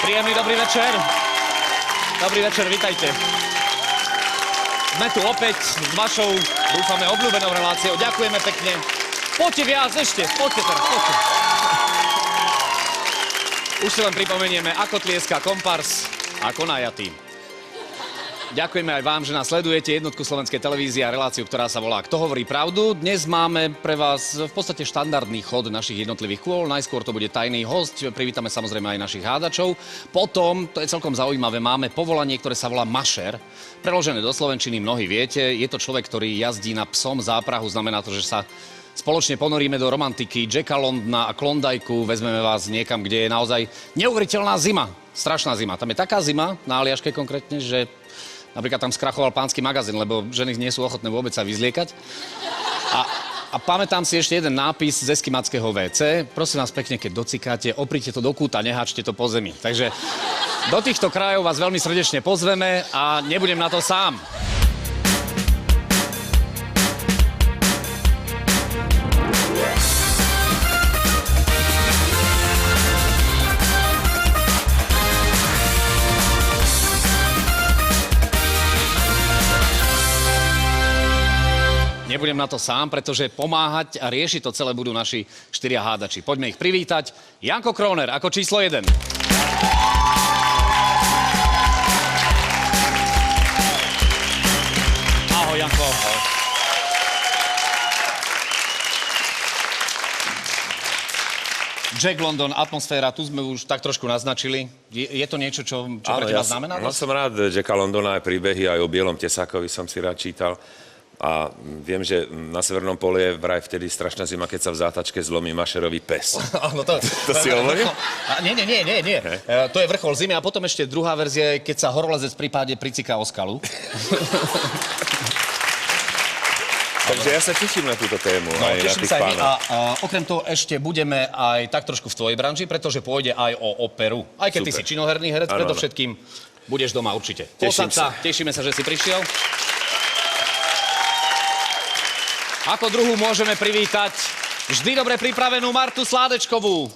Príjemný dobrý večer. Dobrý večer, vitajte. Sme tu opäť s vašou, dúfame, obľúbenou reláciou. Ďakujeme pekne. Poďte viac ešte, poďte teraz, poďte. Už si len pripomenieme, ako tlieska kompars, ako najatý. Ďakujeme aj vám, že nás sledujete, jednotku Slovenskej televízie a reláciu, ktorá sa volá Kto hovorí pravdu. Dnes máme pre vás v podstate štandardný chod našich jednotlivých kôl. Najskôr to bude tajný hosť, privítame samozrejme aj našich hádačov. Potom, to je celkom zaujímavé, máme povolanie, ktoré sa volá mašer. Preložené do slovenčiny mnohí viete, je to človek, ktorý jazdí na psom záprahu, znamená to, že sa spoločne ponoríme do romantiky, Jacka Londona a Klondajku, vezmeme vás niekam, kde je naozaj neuveriteľná zima, strašná zima. Tam je taká zima, na Aliaške konkrétne, že napríklad tam skrachoval Pánsky magazín, lebo ženy nie sú ochotné vôbec sa vyzliekať. A pamätám si ešte jeden nápis z eskimackého WC. Prosím vás pekne, keď docikáte, oprite to do kúta, neháčte to po zemi. Takže do týchto krajov vás veľmi srdečne pozveme a nebudem na to sám. Nebudem na to sám, pretože pomáhať a riešiť to celé budú naši 4 hádači. Poďme ich privítať. Janko Kroner ako číslo 1. Ahoj, Janko. Ahoj. Jack London, atmosféra, tu sme už tak trošku naznačili. Je to niečo, čo pre teba znamená? Ja som rád Jacka Londona, aj príbehy, aj o Bielom tesákovi som si rád čítal. A viem, že na Severnom poli je vraj vtedy strašná zima, keď sa v zátačke zlomí mašerový pes. Áno, to si hovoril? Nie. To je vrchol zimy a potom ešte druhá verzia je, keď sa horolezec v prípade priciká o skalu. Takže ja sa teším na túto tému. No, teším sa aj my a okrem toho ešte budeme aj tak trošku v tvojej branži, pretože pôjde aj o operu. Aj keď ty si činoherný herec, predovšetkým budeš doma určite. Tešíme sa, že si prišiel. Ako druhú môžeme privítať vždy dobre pripravenú Martu Sládečkovú.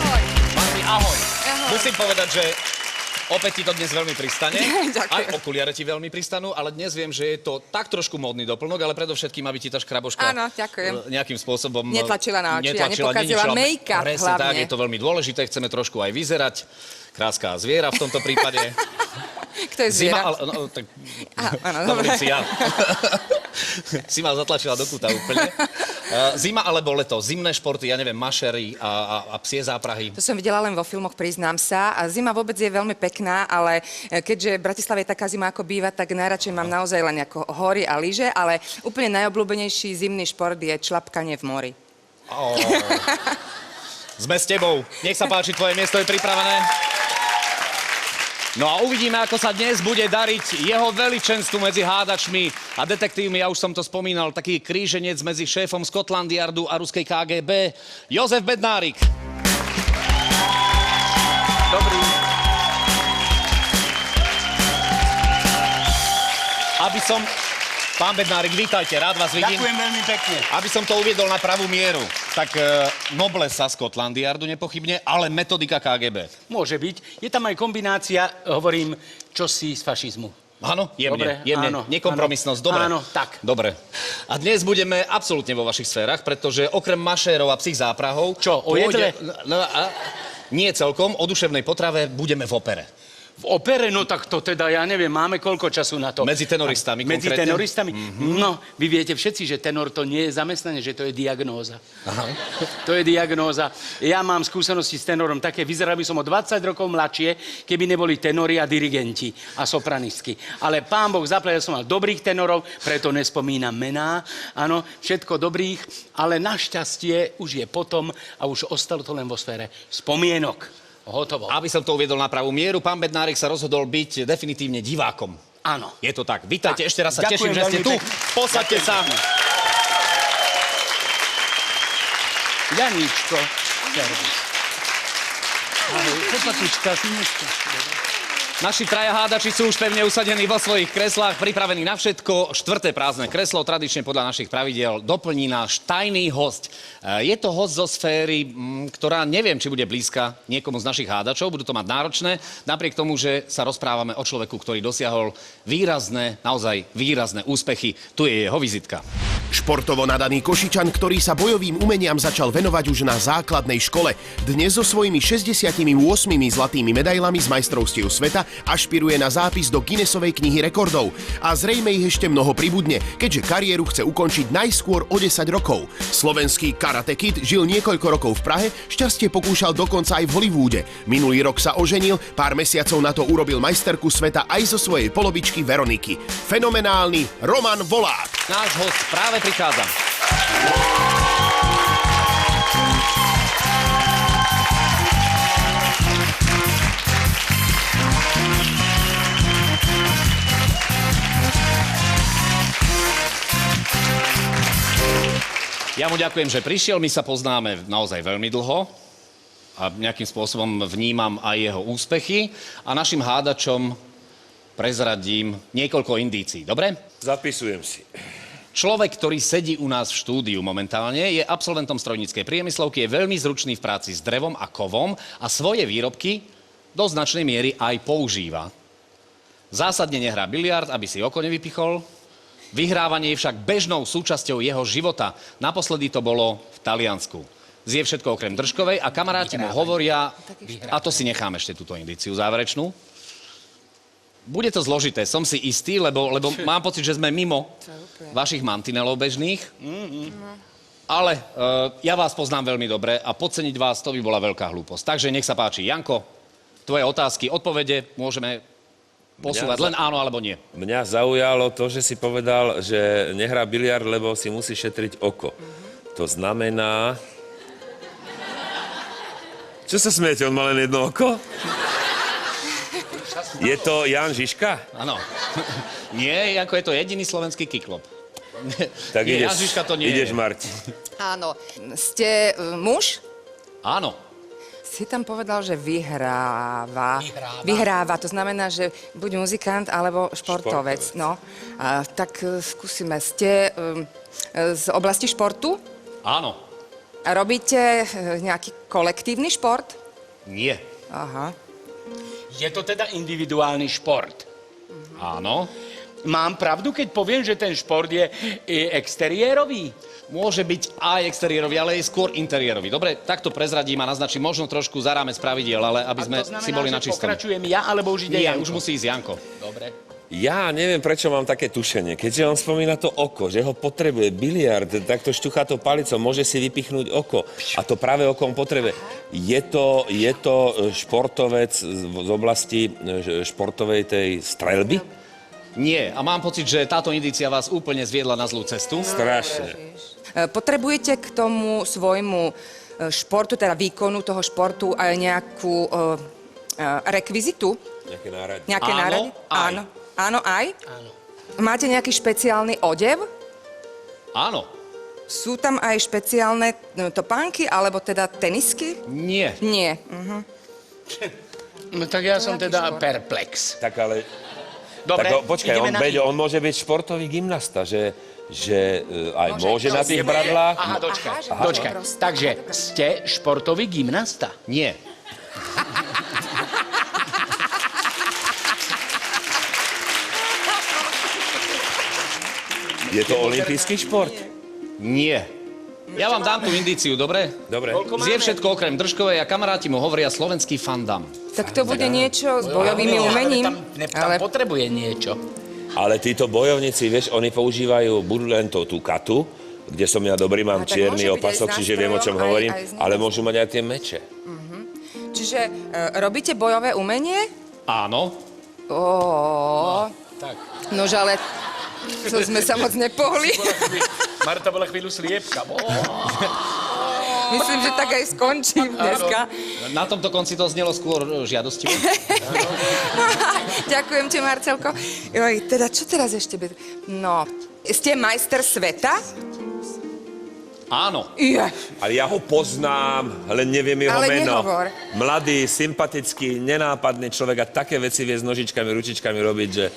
Ahoj. Marti, ahoj. Ahoj. Musím povedať, že opäť ti to dnes veľmi pristane. Ďakujem. Aj okuliare ti veľmi pristanú, ale dnes viem, že je to tak trošku módny doplnok, ale predovšetkým, aby ti tá škraboška nejakým spôsobom netlačila na oči a nepokazila make-up hlavne. Presne tak, je to veľmi dôležité, chceme trošku aj vyzerať. Kráska zviera v tomto prípade. Kto je zviera? Tak, áno, dovolím si ja. Si ma zatlačila do kúta úplne. Zima alebo leto? Zimné športy, ja neviem, mašery a psie záprahy. To som videla len vo filmoch, priznám sa. A zima vôbec je veľmi pekná, ale keďže v Bratislave je taká zima, ako býva, tak najradšej mám naozaj len ako hory a lyže, ale úplne najobľúbenejší zimný šport je člapkanie v mori. Sme s tebou. Nech sa páči, tvoje miesto je pripravené. No a uvidíme, ako sa dnes bude dariť jeho veličenstvu medzi hádačmi a detektívmi. Ja už som to spomínal, taký kríženec medzi šéfom Scotland Yardu a ruskej KGB, Jozef Bednárik. Dobrý. Pán Bednárik, vítajte, rád vás vidím. Ďakujem veľmi pekne. Aby som to uviedol na pravú mieru, tak noblesa Scotland Yardu nepochybne, ale metodika KGB. Môže byť. Je tam aj kombinácia, hovorím, čosi z fašizmu. Áno, jemne, áno, nekompromisnosť, dobre. Áno, tak. Dobre. A dnes budeme absolútne vo vašich sférach, pretože okrem mašérov a psích záprahov... Čo, o jedle? Nie celkom, o duševnej potrave budeme v opere. V opere? No tak to teda, ja neviem, máme koľko času na to. Medzi tenoristami Medzi konkrétne? tenoristami? No, vy viete všetci, že tenor to nie je zamestnanie, že to je diagnóza. Aha. To je diagnóza. Ja mám skúsenosti s tenorom také, vyzeral by som o 20 rokov mladšie, keby neboli tenori a dirigenti a sopranistky. Ale pán Boh zaplať, ja som mal dobrých tenorov, preto nespomínam mená, áno, všetko dobrých, ale našťastie už je potom a už ostalo to len vo sfére spomienok. Hotovo. Aby som to uviedol na pravú mieru, pán Bednárik sa rozhodol byť definitívne divákom. Áno. Je to tak. Vítajte, ešte raz sa teším, že ste tu. Posaďte sa. Janíčko. Ahoj, chopatička, synečka. Naši traja hádači sú už pevne usadení vo svojich kreslách, pripravení na všetko. Štvrté prázdne kreslo, tradične podľa našich pravidiel, doplní náš tajný hosť. Je to hosť zo sféry, ktorá neviem, či bude blízka niekomu z našich hádačov, budú to mať náročné, napriek tomu, že sa rozprávame o človeku, ktorý dosiahol výrazné, naozaj výrazné úspechy. Tu je jeho vizitka. Športovo nadaný Košičan, ktorý sa bojovým umeniam začal venovať už na základnej škole. Dnes so svojimi 68 zlatými medailami z majstrovstiev sveta ašpiruje na zápis do Guinnessovej knihy rekordov. A zrejme ich ešte mnoho pribudne, keďže kariéru chce ukončiť najskôr o 10 rokov. Slovenský Karate Kid žil niekoľko rokov v Prahe, šťastie pokúšal dokonca aj v Hollywoode. Minulý rok sa oženil, pár mesiacov na to urobil majsterku sveta aj zo svojej polovičky Veroniky. Fenomenálny Roman Volák. Náš host práve prichádza. Ja mu ďakujem, že prišiel. My sa poznáme naozaj veľmi dlho a nejakým spôsobom vnímam aj jeho úspechy a našim hádačom prezradím niekoľko indícií. Dobre? Zapisujem si. Človek, ktorý sedí u nás v štúdiu momentálne, je absolventom strojníckej priemyslovky, je veľmi zručný v práci s drevom a kovom a svoje výrobky do značnej miery aj používa. Zásadne nehrá biliard, aby si oko nevypichol. Vyhrávanie je však bežnou súčasťou jeho života. Naposledy to bolo v Taliansku. Zje všetko okrem držkovej a kamaráti mu hovoria, a to si nechám ešte túto indíciu záverečnú. Bude to zložité, som si istý, lebo mám pocit, že sme mimo vašich mantinelov bežných. Ale ja vás poznám veľmi dobre a podceniť vás, to by bola veľká hlúposť. Takže nech sa páči. Janko, tvoje otázky, odpovede môžeme posúvať len áno alebo nie. Mňa zaujalo to, že si povedal, že nehrá biliard, lebo si musí šetriť oko. To znamená... Čo sa smiete, on má len jedno oko? Je to Jan Žižka? Áno. Nie, Janko, je to jediný slovenský kiklop. Tak Nie, ideš, Jan Žižka to nie ideš je. Marti. Áno. Ste muž? Áno. Si tam povedal, že vyhráva. Vyhráva, to znamená, že buď muzikant, alebo športovec. No, tak skúsime. Ste z oblasti športu? Áno. A robíte nejaký kolektívny šport? Nie. Aha. Je to teda individuálny šport. Áno. Mám pravdu, keď poviem, že ten šport je exteriérový? Môže byť aj exteriérový, ale aj skôr interiérový. Dobre, takto prezradím a naznačím možno trošku za rámec pravidiel, ale aby sme si boli na že čistom. pokračujem ja, alebo už ide Nie, Janko? už musí ísť Janko. Dobre. Ja neviem, prečo mám také tušenie. Keďže on spomína to oko, že ho potrebuje biliard, takto šťuchá to palicou, môže si vypichnúť oko. A to práve oko on potrebuje. Je to športovec z oblasti športovej tej streľby? Nie. A mám pocit, že táto indícia vás úplne zviedla na zlú cestu. Strašne. Potrebujete k tomu svojmu športu, teda výkonu toho športu aj nejakú rekvizitu? Nejaké náradie. Nejaké Áno, náradie? aj. Áno. Áno, aj? Áno. Máte nejaký špeciálny odev? Áno. Sú tam aj špeciálne topánky, alebo teda tenisky? Nie. Nie. No tak ja som Nejaký teda šport. perplex. Tak ale... Dobre, tak, počkaj, ideme na... on môže byť športový gymnasta, že aj môže na tých Ideme- bradlách. Aha, dočkaj, Aha, že dočkaj. proste. Takže ste športový gymnasta? Nie. Je to olympijský šport? Nie. Ja vám dám tú indíciu, dobre? Dobre. Zje všetko okrem držkovej a kamaráti mu hovoria slovenský fandam. Tak to bude niečo s bojovými umením? Tam potrebuje niečo. Ale títo bojovníci, vieš, oni používajú buď len tú katu, kde som ja dobrý, mám tak čierny môže byť aj opasok, s čiže viem, o čom nástrojom, hovorím, aj s ale môžu mať aj tie meče. Čiže robíte bojové umenie? Áno. Tak. Nož ale to sme sa moc nepohli. Marta bola chvíľu sliepka. Myslím, že tak aj skončím dneska. Na tomto konci to znelo skôr žiadostivo. Ďakujem ti, Marcelko. Teda, čo teraz ešte? No, ste majster sveta? Áno. Je. Ale ja ho poznám, len neviem jeho Ale meno. nehovor. Mladý, sympatický, nenápadný človek a také veci vie s nožičkami, ručičkami robiť, že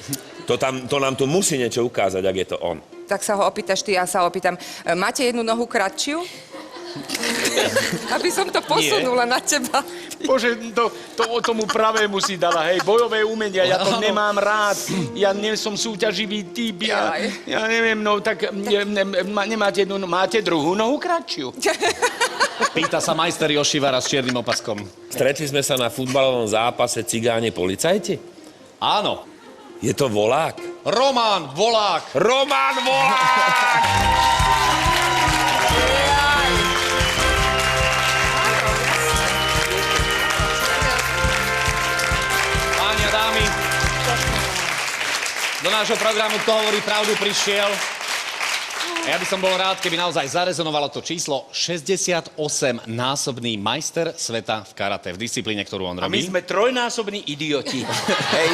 to nám tu musí niečo ukázať, ak je to on. Tak sa ho opýtaš ty, ja sa opýtam. Máte jednu nohu kratšiu? Aby som to posunula na teba. Bože, to tomu pravému si dala, hej, bojové umenia, ja to nemám rád, ja nie som súťaživý typ, ja neviem, no tak nemáte jednu, máte druhú nohu kratšiu. Pýta sa majster Jošivara s čiernym opaskom. Stretli sme sa na futbalovom zápase Cigáni policajti? Áno. Je to Volák? Roman Volák. Roman Volák! Páni a dámy, do nášho programu Kto hovorí pravdu prišiel. A ja by som bol rád, keby naozaj zarezonovalo to číslo 68-násobný majster sveta v karate, v disciplíne, ktorú on A my robí. sme trojnásobní idioti. Hej,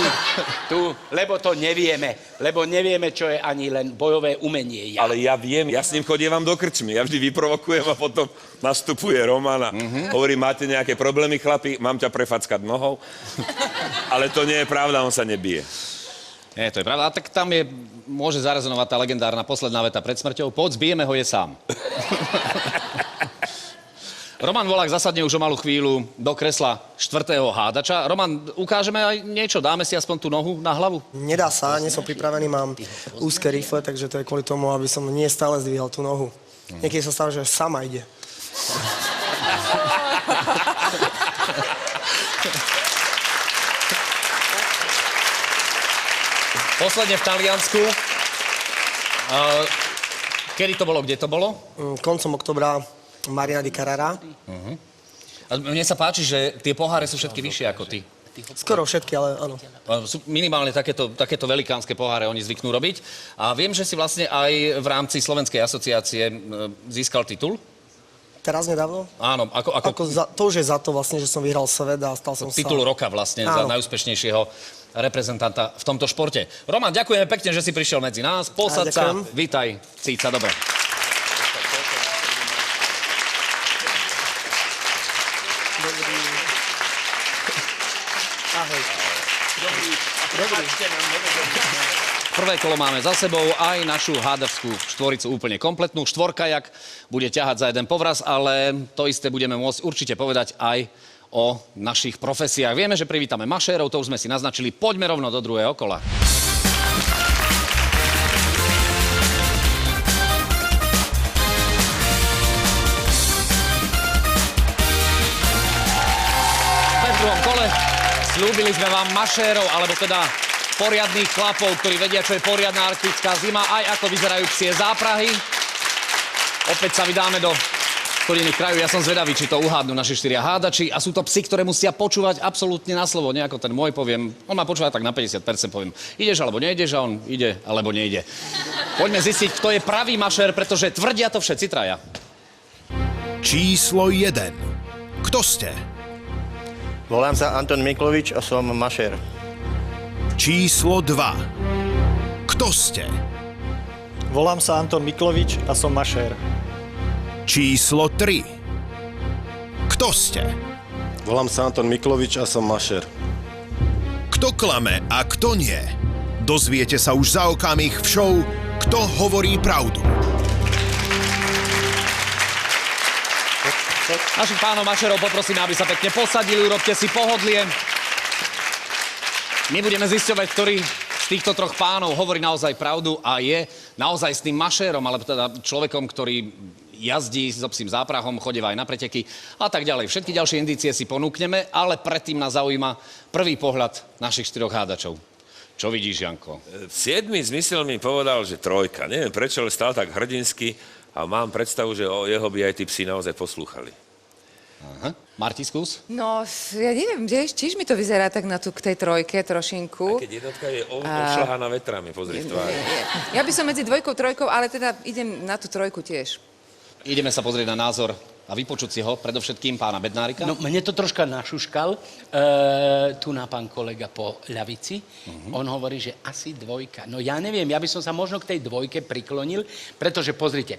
lebo to nevieme. Lebo nevieme, čo je ani len bojové umenie. Ale ja viem, ja s ním chodievam do krčmy, ja vždy vyprovokujem a potom nastupuje Romana. Hovorí, máte nejaké problémy, chlapi, mám ťa prefackať nohou. Ale to nie je pravda, on sa nebije. Nie, to je pravda. A tak tam môže zarezonovať tá legendárna posledná veta pred smrťou. Poď, zbijeme ho, je sám. Roman Volák zasadne už o malú chvíľu do kresla 4. hádača. Roman, ukážeme aj niečo? Dáme si aspoň tú nohu na hlavu? Nedá sa, nie som pripravený, mám úzke rifle, takže to je kvôli tomu, aby som nie stále zdvíhal tú nohu. Niekedy sa stalo, že sama ide. Posledne v Taliansku. Kedy to bolo? Kde to bolo? Koncom oktobra Marina di Carrara. A mne sa páči, že tie poháre sú všetky vyššie ako ty. Skoro všetky, ale áno. Sú minimálne takéto velikánske poháre oni zvyknú robiť. A viem, že si vlastne aj v rámci Slovenskej asociácie získal titul. Teraz nedávno? Áno, To už je za to vlastne, že som vyhral svet a stal som titul roka vlastne za najúspešnejšieho reprezentanta v tomto športe. Roman, ďakujeme pekne, že si prišiel medzi nás. Posaď sa, vítaj, cíť sa dobre. Ahoj. Prvé kolo máme za sebou, aj našu hádačskú štvoricu úplne kompletnú. Štvorkajak bude ťahať za jeden povraz, ale to isté budeme môcť určite povedať aj o našich profesiách. Vieme, že privítame mašérov, to už sme si naznačili. Poďme rovno do druhého kola. V druhom kole slúbili sme vám mašérov, alebo teda poriadnych chlapov, ktorí vedia, čo je poriadna arktická zima, aj ako vyzerajú psie záprahy. Opäť sa vydáme do okolitých krajov. Ja som zvedavý, či to uhádnu naši 4 hádači. A sú to psi, ktoré musia počúvať absolútne na slovo. Nie ako ten môj, poviem. On má počúvať tak na 50%, poviem. Ideš alebo nejdeš, a on ide alebo nejde. Poďme zistiť, kto je pravý mašér, pretože tvrdia to všetci traja. Číslo 1. Kto ste? Volám sa Anton Miklovič a som mašér. Číslo 2. Kto ste? Volám sa Anton Miklovič a som mašér. Číslo 3. Kto ste? Volám sa Anton Miklovič a som mašér. Kto klame a kto nie? Dozviete sa už za okamih v show Kto hovorí pravdu. Našich pánov mašerov poprosíme, aby sa pekne posadili, urobte si pohodlie. My budeme zisťovať, ktorý z týchto troch pánov hovorí naozaj pravdu a je naozaj s tým mašérom, alebo teda človekom, ktorý jazdí so psím záprahom, chodíva aj na preteky a tak ďalej. Všetky ďalšie indície si ponúkneme, ale predtým nás zaujíma prvý pohľad našich 4 hádačov. Čo vidíš, Janko? 7. zmysel mi povedal, že 3. Neviem prečo, ale stál tak hrdinsky a mám predstavu, že o jeho by aj tí psi naozaj poslúchali. Aha. Marti, skús. No, ja neviem, tiež mi to vyzerá tak k tej trojke trošinku. Aj keď jednotka je obšľahaná vetrami, pozri v tvári. Ja by som medzi 2 a 3, ale teda idem na tú 3 tiež. Ideme sa pozrieť na názor a vypočuť si ho, predovšetkým pána Bednárika. No, mne to troška našuškal, tu na pán kolega po ľavici. On hovorí, že asi dvojka. No ja neviem, ja by som sa možno k tej dvojke priklonil, pretože pozrite,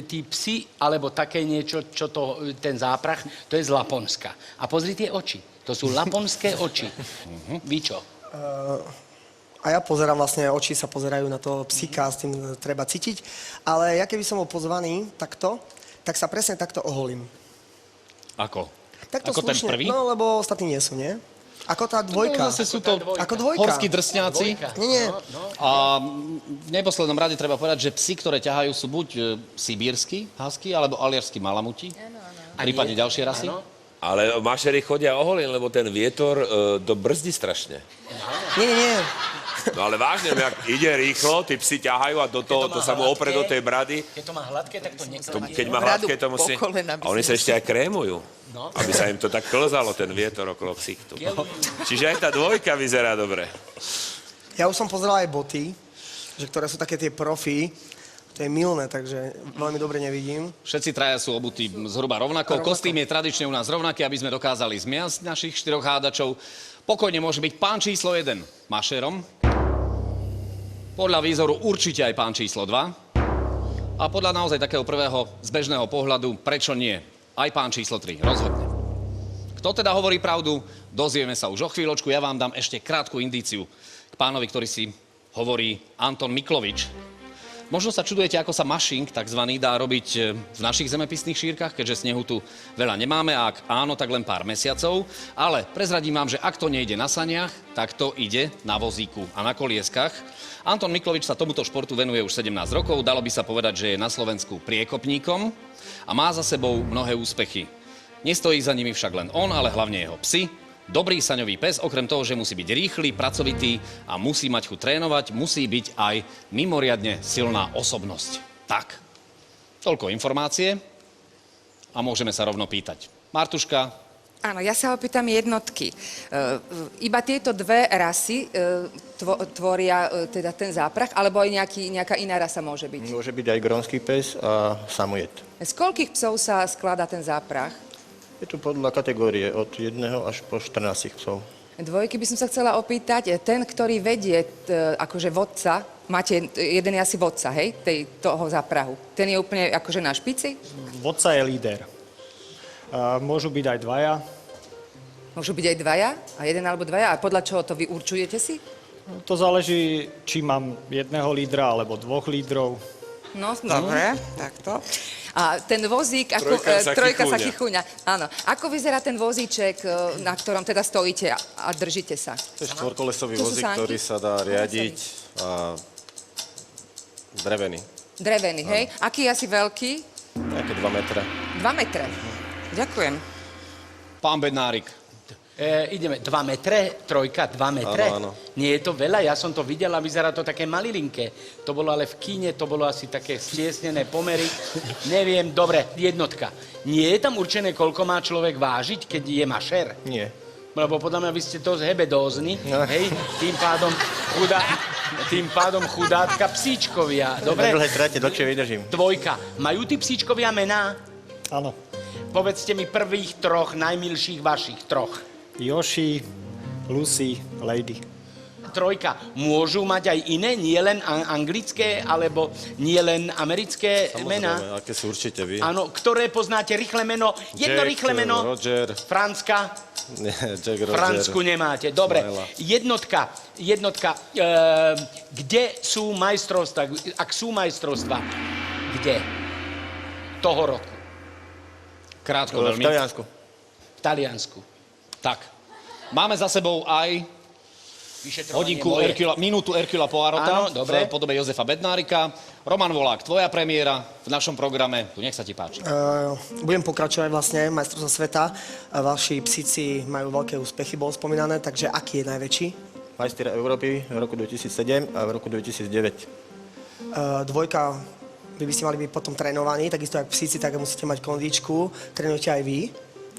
tí psi, alebo také niečo, ten záprach, to je z Laponska. A pozrite oči, to sú laponské oči. Vy čo? A ja pozerám vlastne, oči sa pozerajú na toho psíka, s tým treba cítiť. Ale ja keby som bol pozvaný takto, tak sa presne takto oholím. Ako? Takto Ako ten slušne, prvý? no lebo ostatní nie sú, nie? Ako tá dvojka. No, zase sú to Ako dvojka. horskí drsňáci. Nie. A v neposlednom rade treba povedať, že psi, ktoré ťahajú, sú buď sibírsky husky, alebo aliašskí malamuti. Prípadne ďalšie rasy. Ale mašery chodia oholení, lebo ten vietor to brzdí strašne. Nie. No ale vážne, ak ide rýchlo, tí psi ťahajú a do toho, to sa mu opre do tej brady. Keď to má hladké, tak to nekladie. Keď má hladké, to musí... A oni sa ešte aj krémujú, aby sa im to tak klzalo, ten vietor okolo ksichtu. Čiže aj tá dvojka vyzerá dobre. Ja už som pozeral aj boty, že ktoré sú také tie profi. To je milné, takže veľmi dobre nevidím. Všetci traja sú obutí zhruba rovnako. Kostým je tradične u nás rovnaký, aby sme dokázali zmiasť našich 4 hádačov. Pokojne môže byť pán číslo 1 mašerom. Podľa výzoru určite aj pán číslo 2. A podľa naozaj takého prvého zbežného pohľadu, prečo nie? Aj pán číslo 3, rozhodne. Kto teda hovorí pravdu, dozvieme sa už o chvíľočku. Ja vám dám ešte krátku indíciu k pánovi, ktorý si hovorí Anton Miklovič. Možno sa čudujete, ako sa mašing, takzvaný, dá robiť v našich zemepisných šírkach, keďže snehu tu veľa nemáme a ak áno, tak len pár mesiacov. Ale prezradím vám, že ak to nejde na saniach, tak to ide na vozíku a na kolieskach. Anton Miklovič sa tomuto športu venuje už 17 rokov, dalo by sa povedať, že je na Slovensku priekopníkom a má za sebou mnohé úspechy. Nestojí za nimi však len on, ale hlavne jeho psi. Dobrý saňový pes, okrem toho, že musí byť rýchly, pracovitý a musí mať chuť trénovať, musí byť aj mimoriadne silná osobnosť. Tak, toľko informácie a môžeme sa rovno pýtať. Martuška? Áno, ja sa opýtam jednotky. Iba tieto dve rasy tvoria teda ten záprach, alebo aj nejaká iná rasa môže byť? Môže byť aj grónsky pes a samojed. Z koľkých psov sa skladá ten záprach? Je tu podľa kategórie od 1 až po 14 psov. Dvojky by som sa chcela opýtať, ten, ktorý vedie akože vodca, máte, jeden je asi vodca, hej, toho záprahu. Ten je úplne akože na špici? Vodca je líder. Môžu byť aj dvaja. Môžu byť aj dvaja? A jeden alebo dvaja? A podľa čoho to vy určujete si? To záleží, či mám jedného lídra alebo 2 lídrov. No, dobre, takto. A ten vozík, ako, trojka sa chichuňa. Áno. Ako vyzerá ten vozíček, na ktorom teda stojíte a držíte sa? To je štvorkolesový To sú vozík, sánky? ktorý sa dá riadiť a drevený. Drevený, hej? Aký je asi veľký? Nejaké 2 metre. 2 metre. Ďakujem. Pán Bednárik. Ideme, 2 metre, trojka, 2 metre. Áno. Nie je to veľa, ja som to videl a vyzerá to také malilinké. To bolo ale v kíne, to bolo asi také stiesnené pomery. Neviem, dobre, jednotka. Nie je tam určené, koľko má človek vážiť, keď je mašer? Nie. Lebo podľa mňa vy ste dosť hebedózni, hej, tým pádom chudátka psíčkovia, Na dobre? dlhé trate dlhšie vydržím. Dvojka, majú tí psíčkovia mená? Áno. Povedzte mi prvých 3 najmilších vašich 3. Yoshi, Lucy, Lady. Trojka, môžu mať aj iné, nie len anglické, alebo nie len americké mená? Samozrejme, aké sú určite vy. Áno, ktoré poznáte, rýchle meno, jedno Jack, rýchle meno. Roger. Francka. Nie, Jack, Roger. Francku nemáte. Dobre, Smaila. jednotka. Kde sú majstrovstvá? Ak sú majstrovstvá, kde? Toho roku. Krátko V veľmi. Taliansku. V Taliansku. Tak, máme za sebou aj hodinku minútu Hercula Poirota Áno, dobre. v podobe Jozefa Bednárika. Roman Volák, tvoja premiéra v našom programe. Tu nech sa ti páči. Budem pokračovať vlastne, majstrovstvá sveta. Vaši psíci majú veľké úspechy, bolo spomínané, takže aký je najväčší? Majster Európy v roku 2007 a v roku 2009. Dvojka, vy by ste mali byť potom trénovaní, takisto ako psíci, tak musíte mať kondičku. Trénujete aj vy?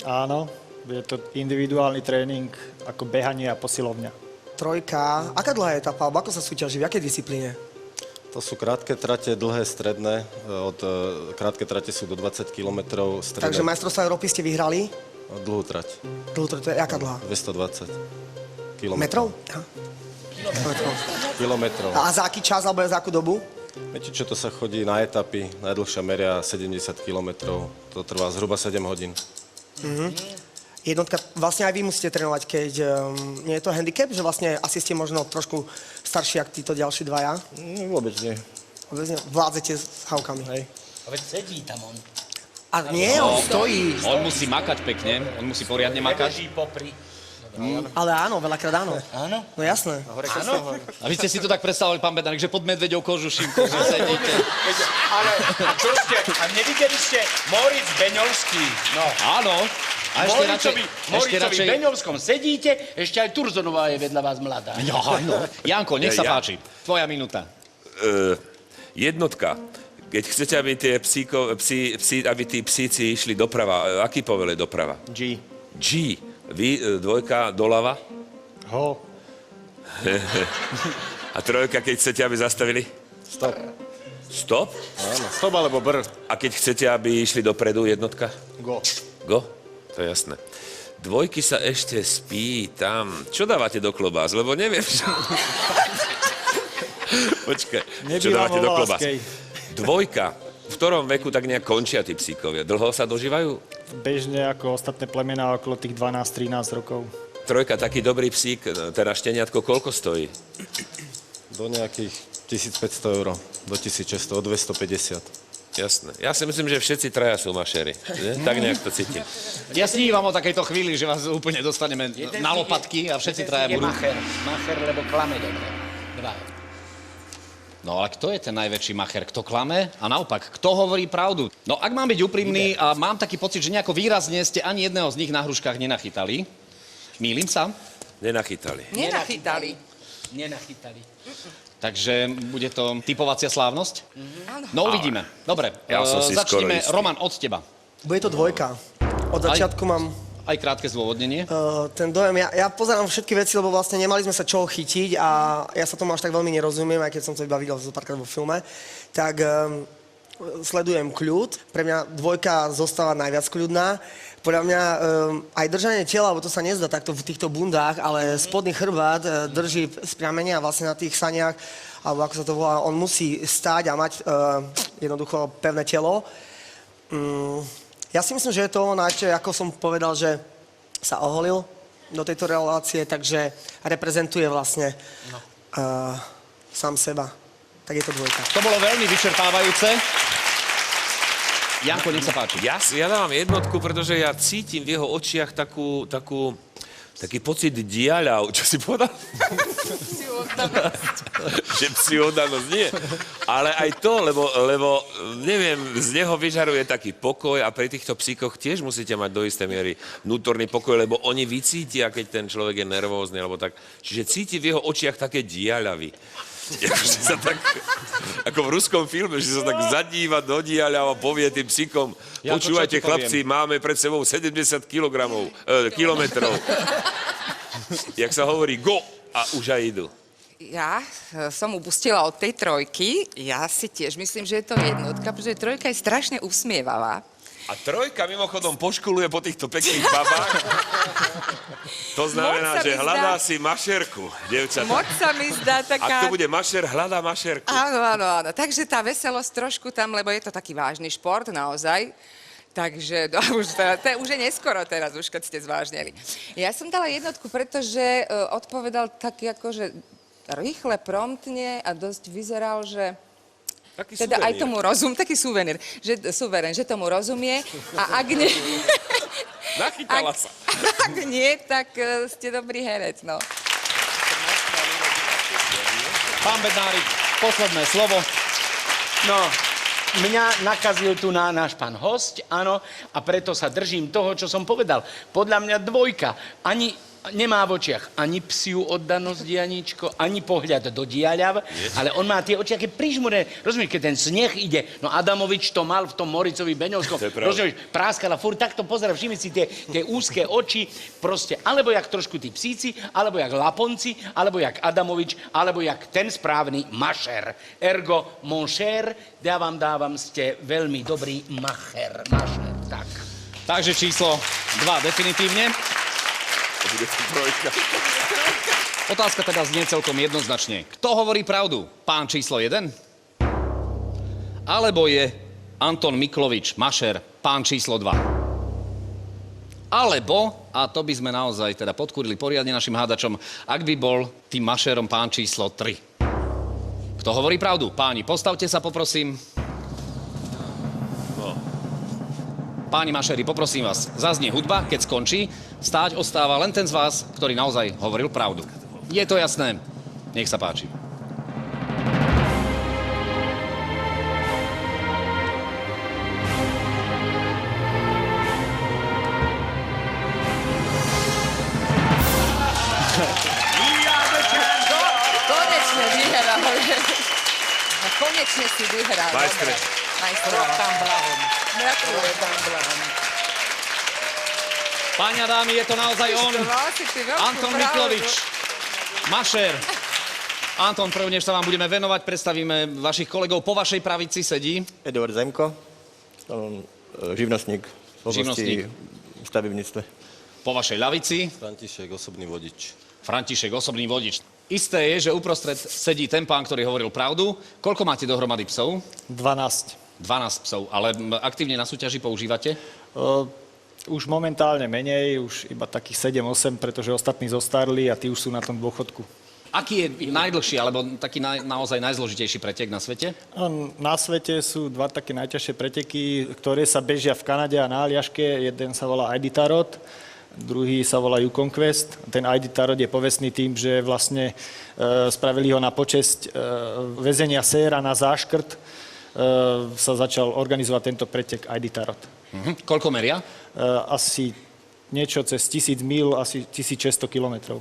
Áno, je to individuálny tréning ako behanie a posilovňa. Trojka, aká dlhá je etapa, alebo ako sa súťaží, v akej disciplíne? To sú krátke trate, dlhé, stredné. Krátke trate sú do 20 km, stredné Takže majstrovstvá Európy ste vyhrali. dlhú trať. Dlhú to je jaká dlhá? 220 km. Metrov? Aha. Kilometrov. A za aký čas alebo za akú dobu? Viete čo, to sa chodí na etapy, najdlhšia meria 70 km. To trvá zhruba 7 hodín. Jednotka, vlastne aj vy musíte trénovať, keď nie je to handicap, že vlastne asi ste možno trošku starší, ako títo ďalší dvaja. Vôbec nie. Vládzete s havkami. Hej. A veď sedí tam on. A nie, on stojí. On musí makať pekne, on musí poriadne makať. Leží popri. Ale áno, veľakrát áno. Áno? No jasné. Áno. A vy ste si to tak predstavovali, pán Bednárik, že pod medveďou kožušinku, že sedíte. Ale a čo ste, a nevideli ste Moritz Beňovský? No. Áno. A ešte radšej... Moricovi Beňovskom sedíte, ešte aj Turzonová je vedľa vás mladá. No. Janko, nech sa páči. Tvoja minúta. Jednotka. Keď chcete, aby aby tí psíci išli doprava, aký povel je doprava? G. G. Vy, dvojka, doľava? Ho. A trojka, keď chcete, aby zastavili? Stop. Stop? Áno, stop alebo br. A keď chcete, aby išli dopredu, jednotka? Go. Go? To je jasné. Dvojky sa ešte spí tam. Čo dávate do klobás? Lebo neviem, čo... Počkaj, čo dávate do klobás? Dvojka. V ktorom veku tak nejak končia tí psíkovia? Dlho sa dožívajú? Bežne ako ostatné plemená okolo tých 12-13 rokov. Trojka, taký dobrý psík, teda šteniatko, koľko stojí? Do nejakých 1500 €, do 1600, od 250. Jasné. Ja si myslím, že všetci traja sú mašery. Tak nejak to cítim. Ja snívam o takejto chvíli, že vás úplne dostaneme na lopatky a všetci traja budú... Macher, lebo klame dobre. Dva. No ale kto je ten najväčší macher? Kto klame? A naopak, kto hovorí pravdu? No ak mám byť úprimný, a mám taký pocit, že nejako výrazne ste ani jedného z nich na hruškách nenachytali. Mýlim sa? Nenachytali. Nenachytali. Takže bude to typovacia slávnosť? No uvidíme. Dobre, Ja som si skoro začneme. istý. Roman, od teba. Bude to dvojka. Od začiatku mám Aj krátke zdôvodnenie. ten dojem. Ja pozerám všetky veci, lebo vlastne nemali sme sa čoho chytiť a ja sa tomu až tak veľmi nerozumiem, aj keď som to iba videl zo párkrát vo filme. Tak sledujem kľud. Pre mňa dvojka zostáva najviac kľudná. Podľa mňa aj držanie tela, lebo to sa nezdá takto v týchto bundách, ale spodný chrbát drží spriamenie a vlastne na tých saniach, alebo ako sa to volá, on musí stáť a mať jednoducho pevné telo. Ja si myslím, že je to ono, ako som povedal, že sa oholil do tejto relácie, takže reprezentuje vlastne sám seba. Tak je to dvojka. To bolo veľmi vyčerpávajúce. Janko, nech sa páči. Ja dávam jednotku, pretože ja cítim v jeho očiach taký pocit diaľav. Čo si povedal? Že psihodanosť, nie. Ale aj to, lebo neviem, z neho vyžaruje taký pokoj a pri týchto psíkoch tiež musíte mať do istej miery vnútorný pokoj, lebo oni vycítia, keď ten človek je nervózny, alebo tak. Čiže cíti v jeho očiach také diaľavy. Akože sa tak, ako v ruskom filme, že sa tak zadíva do diaľav a povie tým psíkom, počúvajte chlapci, máme pred sebou 70 kilometrov. Jak sa hovorí, go! A už aj idú. Ja som upustila od tej trojky. Ja si tiež myslím, že je to jednotka, pretože trojka je strašne usmievavá. A trojka mimochodom poškuluje po týchto pekných babách. To znamená, že hľadá si mašerku, dievčatá. Moc sa mi zdá taká... Ak to bude mašer, hľadá mašerku. Áno. Takže tá veselosť trošku tam, lebo je to taký vážny šport, naozaj. Takže už je neskoro teraz, už keď ste zvážnili. Ja som dala jednotku, pretože odpovedal tak akože rýchle, promptne a dosť vyzeral, že... Taký teda suvenír. aj tomu taký suvenír, že tomu rozumie a ak nie... Nachytala sa. Ak nie, tak ste dobrý herec, no. Pán Bednárik, posledné slovo. No, mňa nakazil tu náš pán hosť, áno, a preto sa držím toho, čo som povedal. Podľa mňa dvojka. Ani Nemá v očiach ani psiu oddanosť, Janíčko, ani pohľad do diaľav, ale on má tie oči aké prižmurené. Rozumieš, keď ten sneh ide, no Adamovič to mal v tom Moricovi Beňovskom, rozumieš, práskala furt, takto pozera, všimni si tie úzke oči, proste, alebo jak trošku tí psíci, alebo jak Laponci, alebo jak Adamovič, alebo jak ten správny mašer. Ergo, mon cher, ja vám dávam, ste veľmi dobrý mašer, tak. Takže číslo 2 definitívne. Otázka teda znie celkom jednoznačne. Kto hovorí pravdu? Pán číslo 1? Alebo je Anton Miklovič, mašer, pán číslo 2? Alebo, a to by sme naozaj teda podkúrili poriadne našim hádačom, ak by bol tým mašerom pán číslo 3. Kto hovorí pravdu? Páni, postavte sa, poprosím. Páni mašeri, poprosím vás, zaznie hudba, keď skončí, stáť ostáva len ten z vás, ktorý naozaj hovoril pravdu. Je to jasné? Nech sa páči. Konečne vyhral. Konečne si vyhral. Majstre. Majstre. Gratulujem. Páni a dámy, je to naozaj on. Anton Miklovič, mašer. Anton, prv, než sa vám budeme venovať, predstavíme vašich kolegov. Po vašej pravici sedí Eduard Zemko, som živnostník v oblasti stavebníctve. po vašej ľavici František, osobný vodič. František, osobný vodič. Isté je, že uprostred sedí ten pán, ktorý hovoril pravdu. Koľko máte dohromady psov? 12. 12 psov, ale aktívne na súťaži používate? Už momentálne menej, už iba takých 7-8, pretože ostatní zostarli a tí už sú na tom dôchodku. Aký je najdlhší, alebo taký naozaj najzložitejší pretek na svete? Na svete sú dva také najťažšie preteky, ktoré sa bežia v Kanade a na Aliaške. Jeden sa volá Iditarod, druhý sa volá Yukon Quest. Ten Iditarod je povestný tým, že vlastne spravili ho na počesť väzenia séra na záškrt. Sa začal organizovať tento pretek Iditarod. Koľko meria? Asi niečo cez 1000 mil, asi 1600 kilometrov.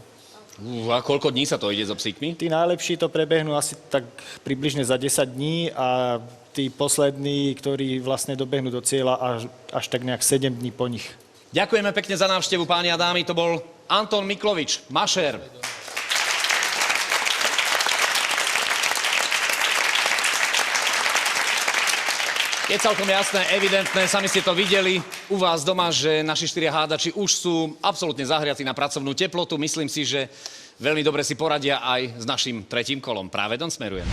A koľko dní sa to ide so psíkmi? Tí najlepší to prebehnú asi tak približne za 10 dní a tí poslední, ktorí vlastne dobehnú do cieľa až tak nejak 7 dní po nich. Ďakujeme pekne za návštevu, páni a dámy. To bol Anton Miklovič, mašér. Je celkom jasné, evidentné, sami ste to videli u vás doma, že naši 4 hádači už sú absolútne zahriatí na pracovnú teplotu. Myslím si, že veľmi dobre si poradia aj s našim tretím kolom. Práve dom smerujem.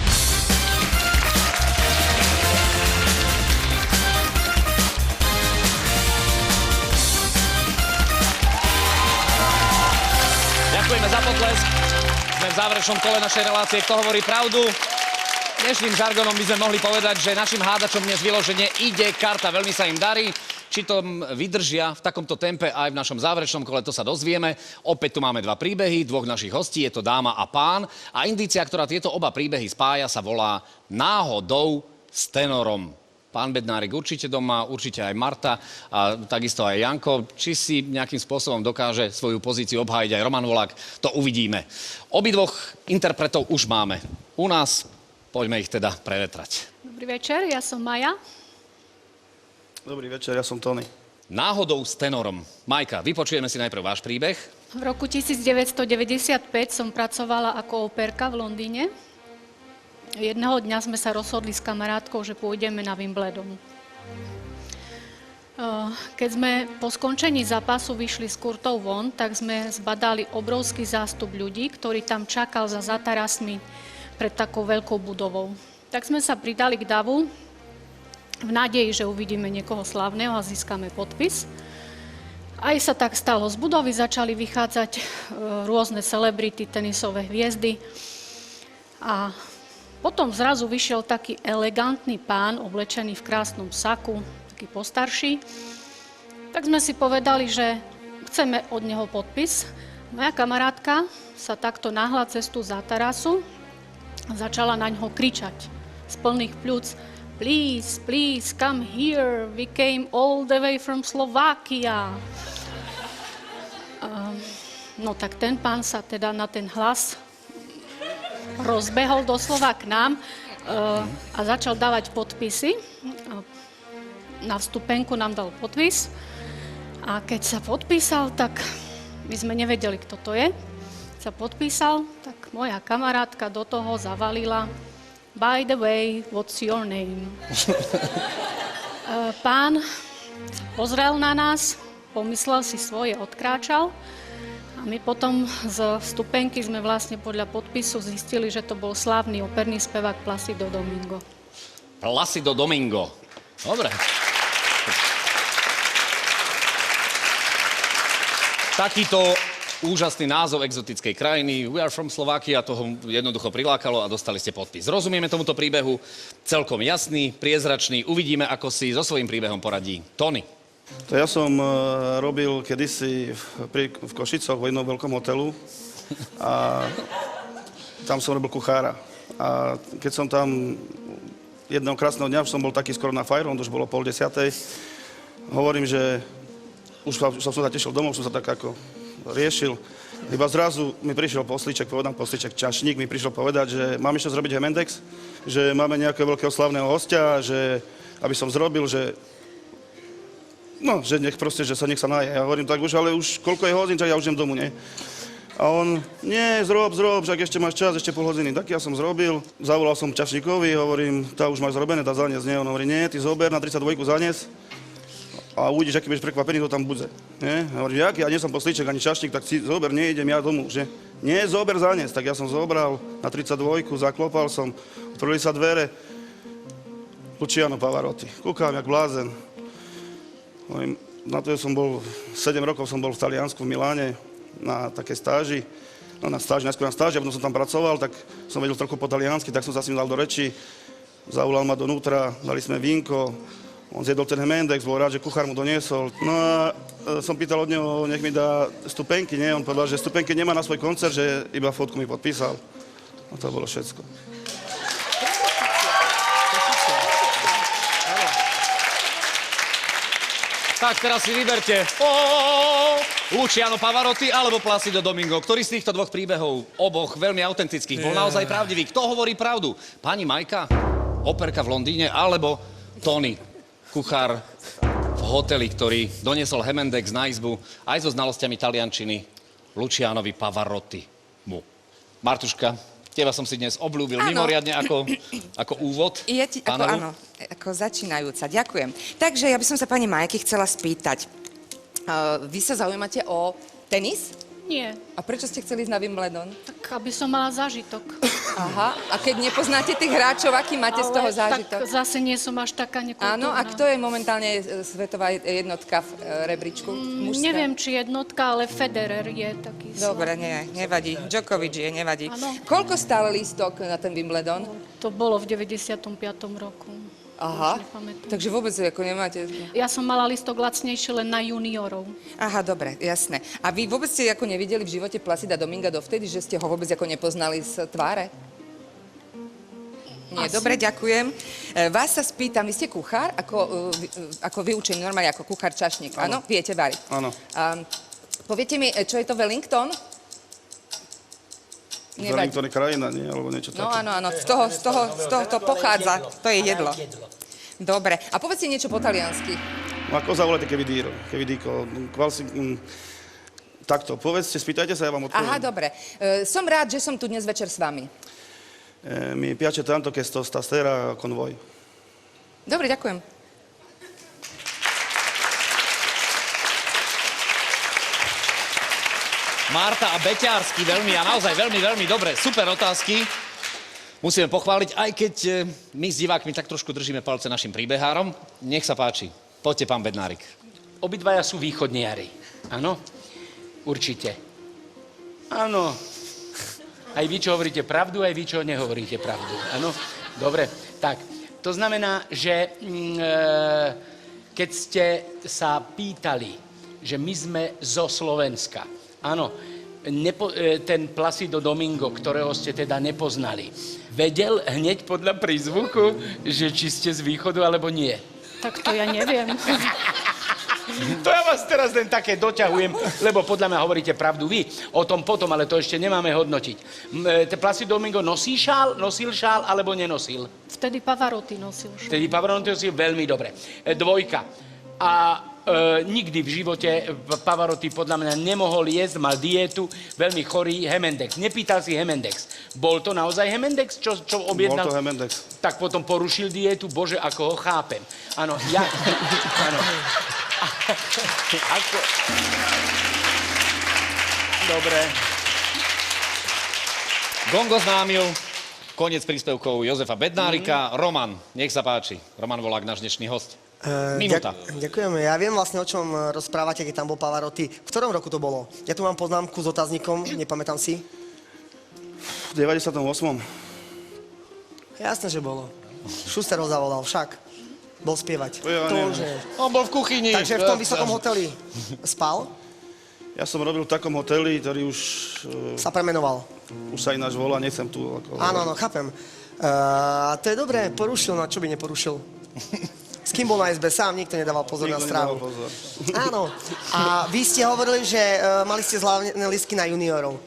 Ďakujeme za potlesk. Sme v záverečnom kole našej relácie Kto hovorí pravdu. Dnešným žargonom by sme mohli povedať, že našim hádačom dnes vyložene ide karta. Veľmi sa im darí. Či to vydržia v takomto tempe aj v našom záverečnom kole, to sa dozvieme. Opäť tu máme 2 príbehy, 2 našich hostí, je to dáma a pán. A indícia, ktorá tieto oba príbehy spája, sa volá Náhodou s tenorom. Pán Bednárik určite doma, určite aj Marta a takisto aj Janko. Či si nejakým spôsobom dokáže svoju pozíciu obhájiť aj Roman Volák, to uvidíme. Obidvoch interpretov už máme u nás. Poďme ich teda prevetrať. Dobrý večer, ja som Maja. Dobrý večer, ja som Tony. Náhodou s tenorom. Majka, vypočujeme si najprv váš príbeh. V roku 1995 som pracovala ako opérka v Londýne. Jedného dňa sme sa rozhodli s kamarátkou, že pôjdeme na Wimbledon. Keď sme po skončení zápasu vyšli s kurtou von, tak sme zbadali obrovský zástup ľudí, ktorý tam čakal za zatarasmi pred takou veľkou budovou. Tak sme sa pridali k davu v nádeji, že uvidíme niekoho slávneho a získame podpis. Aj sa tak stalo. Z budovy začali vychádzať rôzne celebrity, tenisové hviezdy. A potom zrazu vyšiel taký elegantný pán, oblečený v krásnom saku, taký postarší. Tak sme si povedali, že chceme od neho podpis. Moja kamarátka sa takto nahla cez tú zatarasu začala na ňoho kričať z plných pľúc: Please, please, come here, we came all the way from Slovakia. No tak ten pán sa teda na ten hlas rozbehol doslova k nám a začal dávať podpisy. Na vstupenku nám dal podpis a keď sa podpísal, tak my sme nevedeli, kto to je. Sa podpísal, tak moja kamarátka do toho zavalila: By the way, what's your name? Pán pozrel na nás, pomyslel si svoje, odkráčal. A my potom z vstupenky sme vlastne podľa podpisu zistili, že to bol slávny operný spevák Placido Domingo. Placido Domingo. Dobre. Takýto úžasný názov exotickej krajiny. We are from Slovakia, toho jednoducho prilákalo a dostali ste podpis. Rozumieme tomuto príbehu, celkom jasný, priezračný. Uvidíme, ako si so svojím príbehom poradí Tony. To ja som robil kedysi v Košicoch v jednom veľkom hotelu a tam som robil kuchára. A keď som tam jedného krásneho dňa, už som bol taký skoro na fajru, už bolo 9:30, hovorím, že už som sa tešil domov, som sa tak ako riešil. Iba zrazu mi prišiel poslíček, čašník mi prišiel povedať, že mám ešte zrobiť Hemendex, že máme nejakého veľkého slavného hostia, že aby som zrobil, že no, že nech sa naje. Ja hovorím, tak už, ale už koľko je hodín, tak ja už idem domu, nie? A on, nie, zrob, však ešte máš čas, ešte pol hodiny. Tak ja som zrobil, zavolal som čašníkovi, hovorím, tá už máš zrobené, tá zanies, nie? On hovorí, nie, ty zober na 32 zanies a uvidíš, aký budeš prekvapený, to tam bude. Nie? A hovorím, jak? Ja nie som poslíček ani čašník, tak si zober, nejdem ja domu, že? Nie, zober zanies. Tak ja som zobral na 32, zaklopal som, otvorili sa dvere, Luciano Pavarotti. Kúkam, jak blázen. Na to som bol, 7 rokov som bol v Taliansku, v Miláne, na takej stáži. No najskôr na stáži, a potom som tam pracoval, tak som vedel trochu po taliansky, tak som sa s ním dal do reči. Zavolal ma donútra, dali sme vínko, on zjedol ten Hemendex, bol rád, že kuchár mu doniesol. No a som pýtal od neho, nech mi dá stupenky, nie? On povedal, že stupenky nemá na svoj koncert, že iba fotku mi podpísal. A to bolo všetko. Tak teraz si vyberte Luciano Pavarotti alebo Placido Domingo. Ktorý z týchto dvoch príbehov, oboch veľmi autentických, bol naozaj pravdivý? Kto hovorí pravdu? Pani Majka, operka v Londýne, alebo Tony, kuchár v hoteli, ktorý doniesol Hemendex na izbu aj so znalosťami taliančiny Lucianovi Pavarotti mu. Martuška, teba som si dnes obľúbil mimoriadne ako úvod. Áno, ako začínajúca. Ďakujem. Takže ja by som sa pani Majky chcela spýtať. Vy sa zaujímate o tenis? Nie. A prečo ste chceli ísť na Wimbledon? Tak aby som mala zážitok. Aha. A keď nepoznáte tých hráčov, aký máte z toho zážitok? Tak zase nie som až taká nekultúrna. Áno, a kto je momentálne svetová jednotka v rebríčku? Neviem, či jednotka, ale Federer je taký. Dobre, nevadí. Djokovic je, nevadí. Áno. Koľko stál lístok na ten Wimbledon? To bolo v 95. roku. Aha, takže vôbec ako nemáte... Ja som mala lístok lacnejšie len na juniorov. Aha, dobre, jasné. A vy vôbec ste ako nevideli v živote Placida Dominga dovtedy, že ste ho vôbec ako nepoznali z tváre? Nie, dobre, ďakujem. Vás sa spýtam, vy ste kuchár, ako vyučený normálne ako kuchár čašník, áno? Viete variť? Áno. Poviete mi, čo je to Wellington? Wellington je krajina, nie? Alebo niečo také. No áno, z toho to pochádza, to je jedlo. Dobre, a povedzte niečo po taliansky. Ma cosa volete che vi dico? Takto, povedzte, spýtajte sa, ja vám odpoviem. Aha, dobre. Som rád, že som tu dnes večer s vami. Mi piace tanto che sto stasera con voi. Dobre, ďakujem. Marta a Beťársky a naozaj veľmi dobre. Super otázky. Musíme pochváliť, aj keď my s divákmi tak trošku držíme palce našim príbehárom. Nech sa páči. Poďte, pán Bednárik. Obidvaja sú východniari. Áno? Určite. Áno. Aj vy, čo hovoríte pravdu, aj vy, čo nehovoríte pravdu. Áno? Dobre. Tak, to znamená, že keď ste sa pýtali, že my sme zo Slovenska, áno, ten Placido Domingo, ktorého ste teda nepoznali, vedel hneď podľa prízvuku, že či ste z východu, alebo nie? Tak to ja neviem. To ja vás teraz len také doťahujem, lebo podľa mňa hovoríte pravdu vy. O tom potom, ale to ešte nemáme hodnotiť. Placido Domingo nosil šál alebo nenosil? Vtedy Pavarotti nosil šál. Vtedy Pavarotti nosil veľmi dobre. Dvojka. A nikdy v živote Pavarotti podľa mňa nemohol jesť, mal dietu, veľmi chorý Hemendex. Nepýtal si Hemendex. Bol to naozaj Hemendex, čo objednal? Bol to Hemendex. Tak potom porušil dietu, bože, ako ho chápem. Áno, áno. Ako... Dobre. Gong oznámil koniec príspevkov Jozefa Bednárika. Roman, nech sa páči. Roman Volák, náš dnešný host. Minúta. Ďakujeme. Ja viem vlastne, o čom rozprávate, keď tam bol Pavarotti. V ktorom roku to bolo? Ja tu mám poznámku s otáznikom, nepamätám si. V 98. Jasné, že bolo. Šuster ho zavolal, však. Bol spievať. Ja to neviem. už je. On bol v kuchyni. Takže v tom vysokom hoteli spal? Ja som robil v takom hoteli, ktorý už... Sa premenoval. Už sa ináč volá, nechcem tu... Áno, chápem. To je dobré, porušil, na čo by neporušil? S kým bol na SB? Sám nikto nedával pozor na strávu. Áno. A vy ste hovorili, že mali ste zľavné lístky na juniorov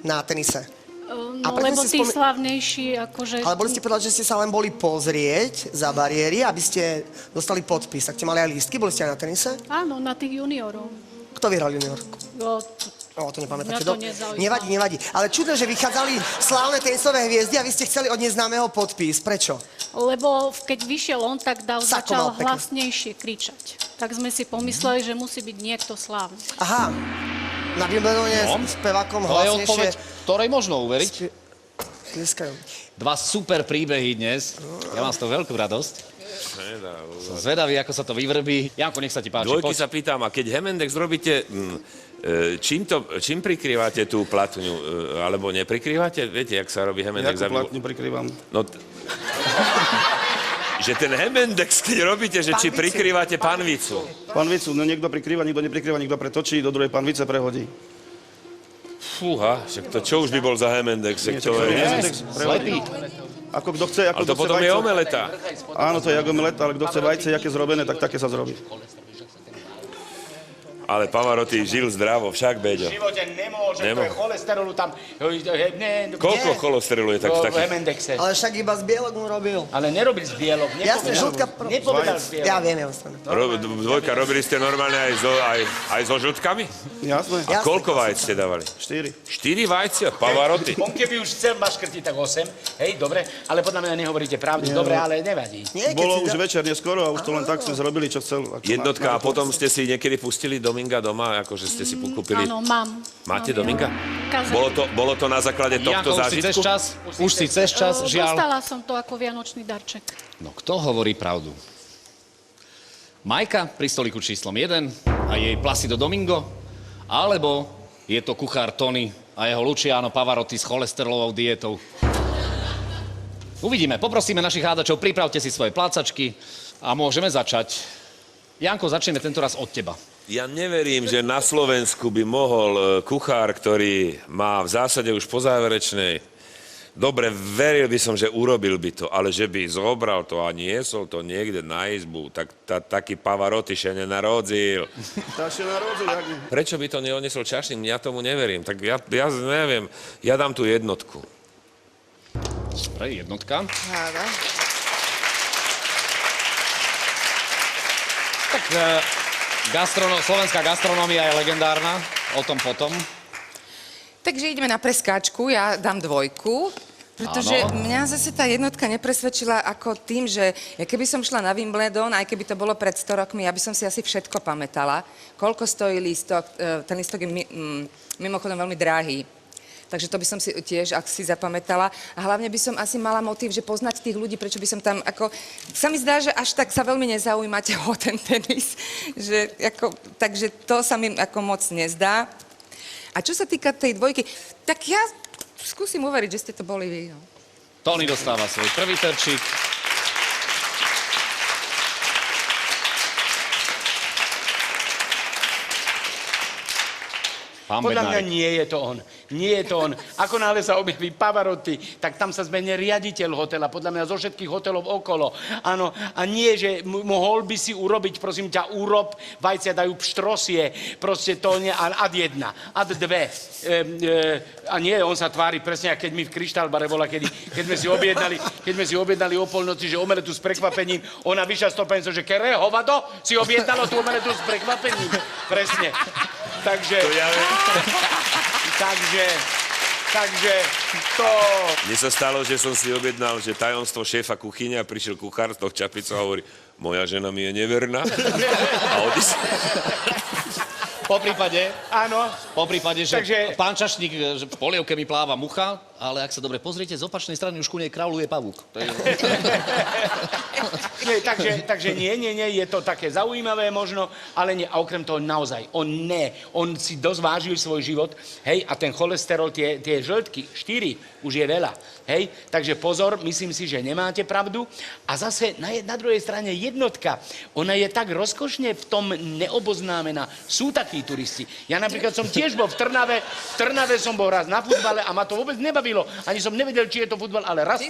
na tenise. No, lebo tí slavnejší, akože... Ale boli ste povedali, že ste sa len boli pozrieť za bariéry, aby ste dostali podpis. Tak ste mali aj lístky? Boli ste aj na tenise? Áno, na tých juniorov. Kto vyhral junior? To nepamätáte. Nevadí. Ale čudné, že vychádzali slávne tenisové hviezdy a vy ste chceli od neznámeho podpis. Prečo? Lebo keď vyšiel on, tak začal hlasnejšie kričať. Tak sme si pomysleli, že musí byť niekto slávny. Aha. Na Wimbledone s spevákom hlasnejšie. To je odpoveď, ktorej možno uveriť. Dva super príbehy dnes. Ja mám z toho veľkú radosť. Som zvedavý, ako sa to vyvrbí. Janko, nech sa ti páči. Dvojky sa pýtam, a keď Hemendex robíte, čím prikrývate tú platňu? Alebo neprikrývate? Viete, jak sa robí Hemendex? Jakú platňu prikrývam? No, že ten Hemendex, keď robíte, že či prikrývate panvicu? Panvicu, no niekto prikrýva, niekto neprikrýva, niekto pretočí, do druhej panvice prehodí. Fúha, však to čo už by bol za Hemendex? Slepý. Ako kto chce, ale to potom je omeleta. Áno, to je jak omeleta, ale kto chce vajce, jaké zrobené, tak také sa zrobí. Ale Pavarotti žil zdravo, však, Beďo. V živote nemôže, to je cholesterolu tam... Koľko cholesterolu je tak v takých? Hemendexe. Ale však iba z bielok mu robil. Ale nerobil z bielok. Jasne, žltka... Nepovedal z bielok. Ja viem. Dvojka, robili ste normálne aj so žltkami? Jasné. A koľko vajec ste dávali? 4. 4 vajcia? Pavarotti? On keby už chcel maškrtiť, tak 8. Hej, dobre, ale podľa mňa nehovoríte pravdu. Dobre, ale nevadí. Bolo už večer neskoro a už to len tak sme zrobili, čo chcel. Jednotka, a potom ste si niekedy pustili Dominga doma, akože ste si kúpili... Áno, mám. Máte Dominga? Bolo to na základe tohto zážitku? Už si cez čas, žiaľ. Dostala som to ako vianočný darček. No, kto hovorí pravdu? Majka pri stoliku číslom 1 a jej Placido Domingo? Alebo je to kuchár Tony a jeho Luciano Pavarotti s cholesterolovou dietou? Uvidíme. Poprosíme našich hádačov, pripravte si svoje plácačky a môžeme začať. Janko, začneme tentoraz od teba. Ja neverím, že na Slovensku by mohol kuchár, ktorý má v zásade už po záverečnej... Dobre, veril by som, že urobil by to, ale že by zobral to a niesol to niekde na izbu, tak taký Pavarotti sa nenarodzil. Prečo by to neodnesol čašník? Ja tomu neverím. Tak ja neviem. Ja dám tú jednotku. Dobre, jednotka. Tak slovenská gastronómia je legendárna, o tom potom. Takže ideme na preskáčku, ja dám 2, pretože mňa zase tá jednotka nepresvedčila ako tým, že keby som šla na Wimbledon, aj keby to bolo pred 100 rokmi, ja by som si asi všetko pamätala. Koľko stojí lístok, ten lístok je mimochodom veľmi drahý. Takže to by som si tiež asi zapamätala. A hlavne by som asi mala motív, že poznať tých ľudí, prečo by som tam ako... Sa mi zdá, že až tak sa veľmi nezaujímate o ten tenis. Takže to sa mi ako moc nezdá. A čo sa týka tej 2, tak ja skúsim uveriť, že ste to boli vy. No. Tony dostáva svoj prvý terčík. Podľa mňa nie je to on. Nie je to on. Ako náhle sa objaví Pavarotti, tak tam sa zmení riaditeľ hotela, podľa mňa zo všetkých hotelov okolo. Áno, a nie, že mohol by si urobiť, prosím ťa, úrob, vajcia dajú pštrosie, proste to nie, ad jedna, ad dve. A nie, on sa tvári presne, ako keď mi v Kryštálbare bola, keď sme si objednali o polnoci, že omeletu s prekvapením, ona vyšla stopenico, že kere, hovado, si objednalo tú omeletu s prekvapením. Presne. Takže... To ja viem. Takže to... Mne sa stalo, že som si objednal, že tajomstvo šéfa kuchyne a prišiel kuchár z toho čapicou a hovorí, moja žena mi je neverná. A odišiel. Po prípade, áno. že Takže- pán Čašník, že v polievke mi pláva mucha, ale ak sa dobre pozriete, z opačnej strany už ku nej krauluje pavúk. To je... Nie, takže nie, je to také zaujímavé možno, ale nie. A okrem toho naozaj, on si dosť vážil svoj život, hej, a ten cholesterol, tie žltky, 4, už je veľa, hej. Takže pozor, myslím si, že nemáte pravdu. A zase na druhej strane jednotka, ona je tak rozkošne v tom neoboznámená. Sú takí turisti. Ja napríklad som tiež bol v Trnave som bol raz na futbale a ma to vôbec nebavilo. Ani som nevedel, či je to futbal, ale raz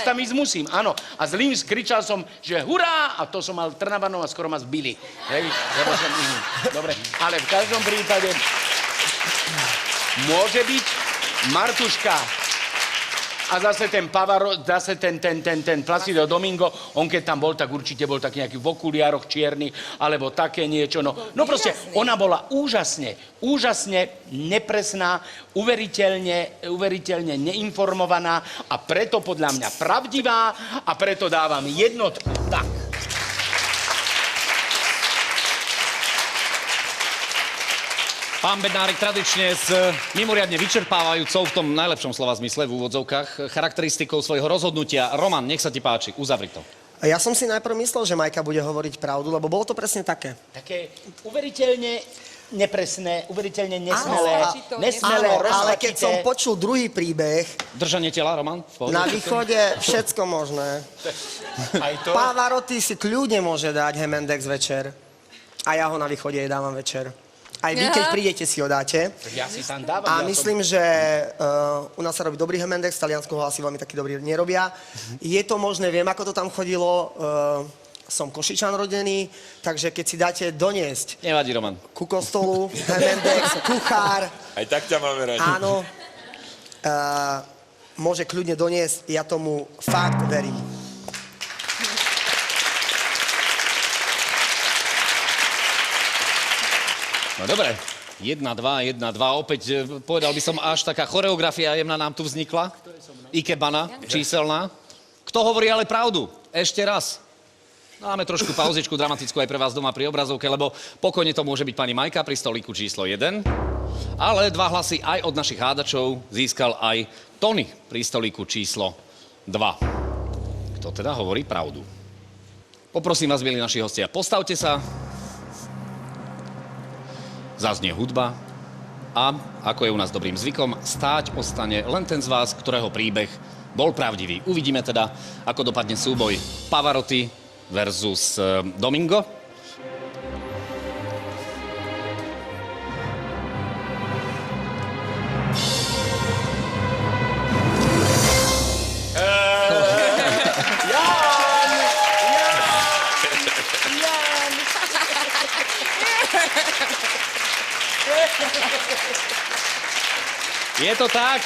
tam ísť musím, áno. A zlým kričal som, že hurá! A to som mal Trnavanov a skoro ma zbili. Hej, lebo som... Dobre, ale v každom prípade môže byť Martuška a zase ten Pavaro, zase ten Placido Domingo, on keď tam bol, tak určite bol taký nejaký v okuliároch čierny, alebo také niečo. No proste, ona bola úžasne nepresná, uveriteľne neinformovaná a preto podľa mňa pravdivá a preto dávam jednotku. Tak. Pán Bednárik, tradične s mimoriadne vyčerpávajúcou, v tom najlepšom slova zmysle, v úvodzovkách, charakteristikou svojho rozhodnutia. Roman, nech sa ti páči, uzavri to. A ja som si najprv myslel, že Majka bude hovoriť pravdu, lebo bolo to presne také. Také uveriteľne nepresné, uveriteľne nesmelé, ale keď som počul druhý príbeh, Držanie tela, Roman? na východe všetko možné. Aj to? Pavarotti si kľudne môže dať Hemendex večer. A ja ho na východe jej dávam večer. Aj vy, keď prídete, si ho dáte. Ja si tam dávam. A myslím, že u nás sa robí dobrý Hemendex, v Taliansku ho asi veľmi taký dobrý nerobia. Je to možné, viem, ako to tam chodilo. Som Košičan rodený, takže keď si dáte doniesť Nevadí, Roman. ku kostolu Hemendex, kuchár, Aj tak ťa máme radi. áno, môže kľudne doniesť, ja tomu fakt verím. No dobre, 1-2, opäť povedal by som, až taká choreografia jemná nám tu vznikla. Ikebana, číselná. Kto hovorí ale pravdu? Ešte raz. Dáme trošku pauzičku dramatickú aj pre vás doma pri obrazovke, lebo pokojne to môže byť pani Majka pri stolíku číslo 1. Ale 2 hlasy aj od našich hádačov získal aj Tony pri stolíku číslo 2. Kto teda hovorí pravdu? Poprosím vás, milí naši hostia, postavte sa. Zaznie hudba a, ako je u nás dobrým zvykom, stáť ostane len ten z vás, ktorého príbeh bol pravdivý. Uvidíme teda, ako dopadne súboj Pavarotti versus Domingo. Je to tak?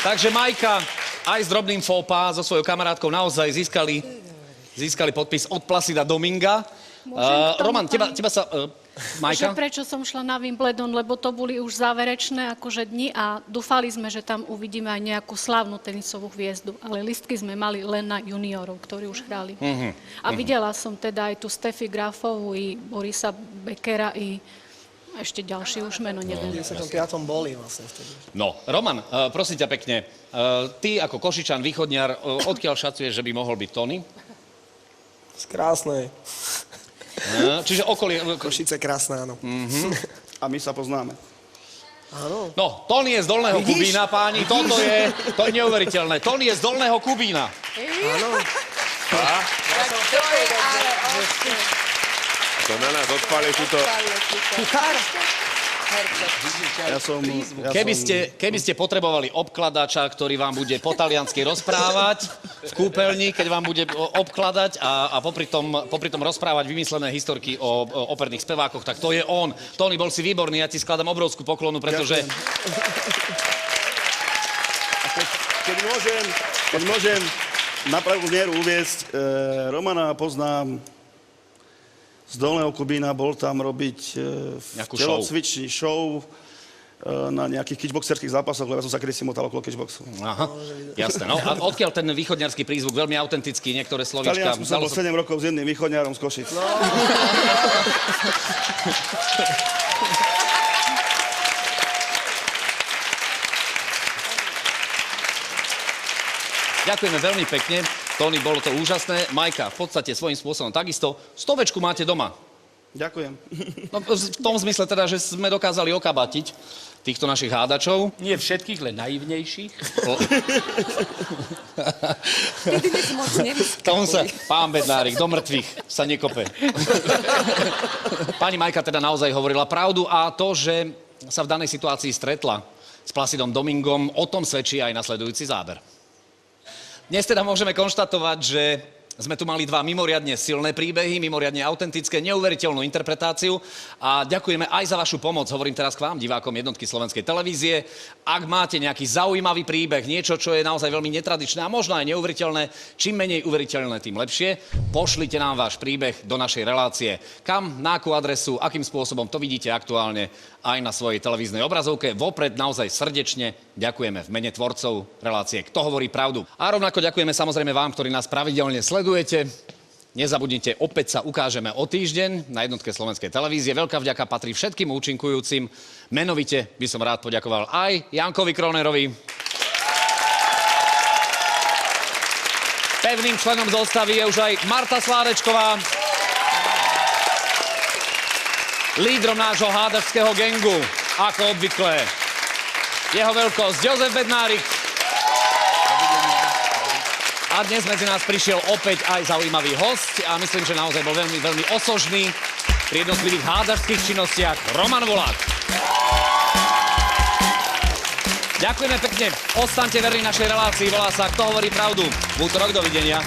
Takže Majka aj s drobným fópa so svojou kamarátkou naozaj získali podpis od Placida Dominga. Roman, teba sa... Majka? Že prečo som šla na Wimbledon, lebo to boli už záverečné akože dni a dúfali sme, že tam uvidíme aj nejakú slávnu tenisovú hviezdu. Ale listky sme mali len na juniorov, ktorí už hrali. A videla som teda aj tu Steffi Grafovú i Borisa Beckera i ešte ďalší, už meno neviem. V 95. boli vlastne vtedy. No, Roman, prosím ťa pekne, ty ako Košičan, východniar, odkiaľ šacuješ, že by mohol byť Tony? Z Krásnej. Čiže okolie... Košice krásne, áno. A my sa poznáme. Áno. No, Tony je z Dolného Kubína, páni, to je neuveriteľné. Tony je z Dolného Kubína. Áno. To na nás odpáli túto... Kuchár? Keby ste potrebovali obkladača, ktorý vám bude po taliansky rozprávať v kúpeľni, keď vám bude obkladať a popri tom rozprávať vymyslené historky o operných spevákoch, tak to je on. Tony, bol si výborný, ja ti skladám obrovskú poklonu, pretože... Keď môžem na pravú mieru uviesť, Romana poznám z Dolného Kubína, bol tam robiť telocvičný show na nejakých kickboxerských zápasoch, lebo ja som sa kedysi motal okolo kickboxu. Aha, jasné. No a odkiaľ ten východňarský prízvuk, veľmi autentický, niektoré V slovíčka... Taliansku som bol 7 rokov s jedným východňárom z Košic. Ďakujeme veľmi pekne. Tony, bolo to úžasné. Majka, v podstate svojím spôsobom takisto. Stovečku máte doma. Ďakujem. No, v tom zmysle teda, že sme dokázali okabatiť týchto našich hádačov. Nie všetkých, len naivnejších. V tom sa, pán Bednárik, do mŕtvych sa nekope. Pani Majka teda naozaj hovorila pravdu a to, že sa v danej situácii stretla s Placidom Domingom, o tom svedčí aj nasledujúci záber. Dnes teda môžeme konštatovať, že sme tu mali dva mimoriadne silné príbehy, mimoriadne autentické, neuveriteľnú interpretáciu a ďakujeme aj za vašu pomoc. Hovorím teraz k vám, divákom Jednotky slovenskej televízie. Ak máte nejaký zaujímavý príbeh, niečo, čo je naozaj veľmi netradičné a možno aj neuveriteľné, čím menej uveriteľné, tým lepšie, pošlite nám váš príbeh do našej relácie. Kam, na akú adresu, akým spôsobom, to vidíte aktuálne aj na svojej televíznej obrazovke. Vopred naozaj srdečne ďakujeme v mene tvorcov relácie Kto hovorí pravdu. A rovnako ďakujeme samozrejme vám, ktorí nás pravidelne sledujete. Nezabudnite, opäť sa ukážeme o týždeň na Jednotke slovenskej televízie. Veľká vďaka patrí všetkým účinkujúcim. Menovite by som rád poďakoval aj Jankovi Kronerovi. Pevným členom zostavy je už aj Marta Sládečková. Lídrom nášho hádačského gengu, ako obvykle. Jeho veľkosť Jozef Bednárik. A dnes medzi nás prišiel opäť aj zaujímavý hosť a myslím, že naozaj bol veľmi, veľmi osožný pri jednotlivých hádačských činnostiach Roman Volák. Ďakujeme pekne. Ostaňte verní našej relácii. Volá sa Kto hovorí pravdu. V útorok, dovidenia.